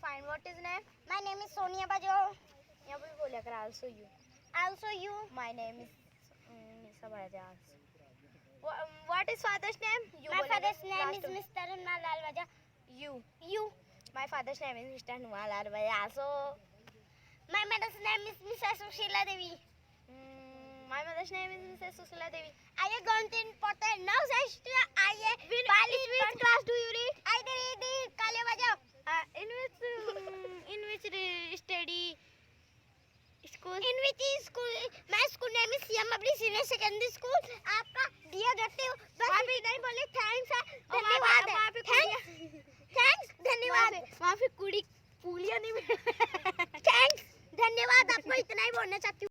fine. What is name? My name is Sonia Bajo. यहाँ पे बोलिया कर also you. Also you. My name is Nisa Bajaj. What is father's name? You My बोलिया कर father's name last is one. Mr. Nalal Baja. You. You. My father's name is Mr. Nualal Bajaj. So My mother's name is Mrs. Sushila Devi. my mother's name is Mrs. Susila Devi. I am going to important now. I am. Which class do you read? I read the Kale Baja. In which study school? In which school? My school name is CMW Senior Secondary School. आपका दिया करते हो बस भी नहीं बोले thanks है धन्यवाद वहाँ पे थैंक्स धन्यवाद वहाँ पे कुड़ी पुलिया नहीं मिल थैंक्स धन्यवाद आपको इतना ही बोलना चाहती हूँ